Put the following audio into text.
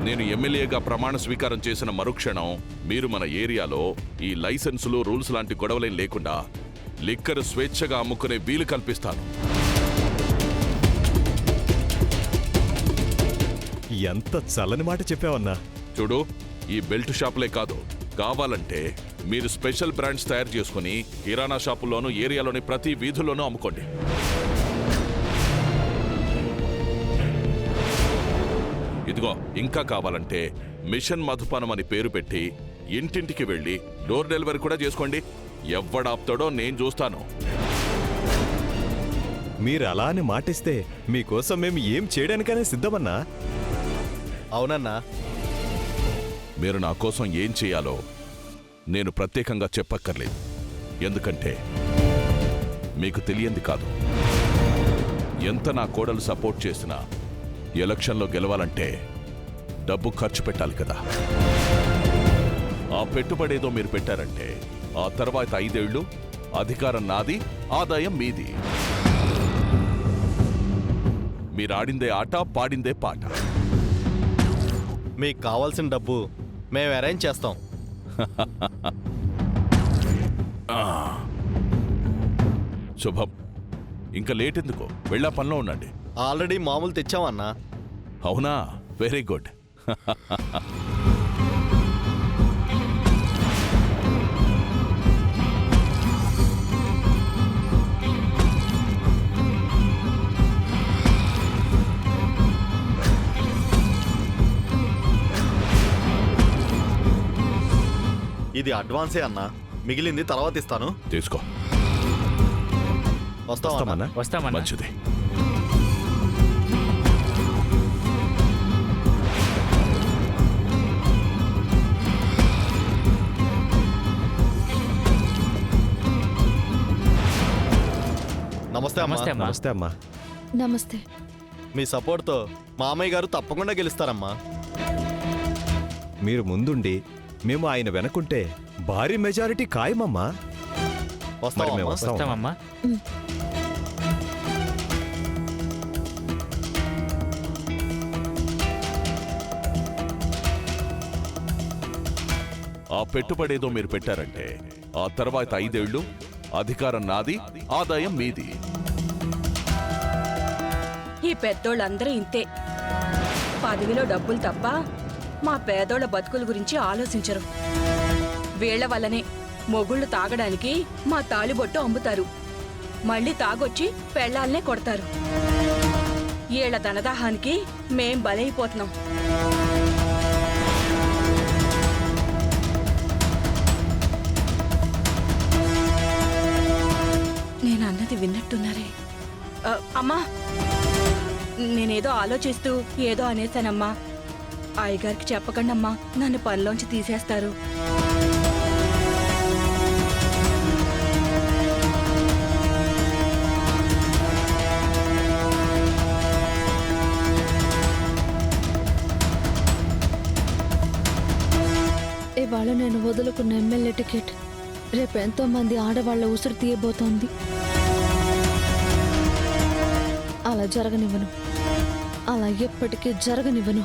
నేను ఎమ్మెల్యేగా ప్రమాణ స్వీకారం చేసిన మరుక్షణం మీరు మన ఏరియాలో ఈ లైసెన్సులు రూల్స్ లాంటి గొడవలేం లేకుండా లిక్కర్ స్వేచ్ఛగా అమ్ముకునే వీలు కల్పిస్తాను. ఎంత చల్లని మాట చెప్పావన్నా. చూడు, ఈ బెల్ట్ షాపులే కాదు, కావాలంటే మీరు స్పెషల్ బ్రాండ్స్ తయారు చేసుకుని కిరాణా షాపుల్లోనూ ఏరియాలోని ప్రతి వీధుల్లోనూ అమ్ముకోండి. ఇదిగో, ఇంకా కావాలంటే మిషన్ మధుపానం అని పేరు పెట్టి ఇంటింటికి వెళ్ళి డోర్ డెలివరీ కూడా చేసుకోండి. ఎవ్వడాప్తాడో నేను చూస్తాను. మీరు అలా అని మాటిస్తే మీకోసం మేము ఏం చేయడానికనే సిద్ధమన్నా. అవునన్నా. మీరు నా కోసం ఏం చేయాలో నేను ప్రత్యేకంగా చెప్పక్కర్లేదు. ఎందుకంటే మీకు తెలియంది కాదు. ఎంత నా కోడలు సపోర్ట్ చేసినా ఎలక్షన్లో గెలవాలంటే డబ్బు ఖర్చు పెట్టాలి కదా. ఆ పెట్టుబడేదో మీరు పెట్టారంటే ఆ తర్వాత 5 ఏళ్లు అధికారం నాది, ఆదాయం మీది. మీరాడిందే ఆట, పాడిందే పాట. మీకు కావాల్సిన డబ్బు మేము అరేంజ్ చేస్తాం. శుభం. ఇంకా లేట్ ఎందుకు? వెళ్ళా పనిలో ఉండండి. ఆల్రెడీ మామూలు తెచ్చామన్నా. అవునా? Very good. ఇది అడ్వాన్సే అన్నా, మిగిలింది తర్వాత ఇస్తాను. తీసుకో. వస్తామన్నా. మంచిది. నమస్తే అమ్మా. నమస్తే అమ్మా. నమస్తే. మీ సపోర్ట్తో మామయ్య గారు తప్పకుండా గెలుస్తారమ్మా. మీరు ముందుండి మేము ఆయన వెనకుంటే భారీ మెజారిటీ ఖాయమమ్మా. మరి మేము వస్తామమ్మా. ఆ పెట్టుబడేదో మీరు పెట్టారంటే ఆ తర్వాత 5 ఏళ్లు అధికారం నాది, ఆదాయం మీది. ఈ పెద్దోళ్ళందరూ ఇంతే. పదవిలో డబ్బులు తప్ప మా పేదోళ్ల బతుకుల గురించి ఆలోచించరు. వీళ్ల వల్లనే మొగుళ్ళు తాగడానికి మా తాళిబొట్టు అమ్ముతారు. మళ్ళీ తాగొచ్చి పెళ్లాలనే కొడతారు. ఏళ్ల ధనదాహానికి మేం బలైపోతున్నాం. నేనన్నది విన్నట్టున్నారే. అమ్మా, నేనేదో ఆలోచిస్తూ ఏదో అనేశానమ్మా. అయ్యగారికి చెప్పకండమ్మా, నన్ను పనిలోంచి తీసేస్తారు. ఇవాళ నేను వదులుకున్న ఎమ్మెల్యే టికెట్ రేపు ఎంతో మంది ఆడవాళ్ల ఉసురు తీయబోతోంది. అలా జరగనివ్వను. అలా ఎప్పటికీ జరగనివ్వను.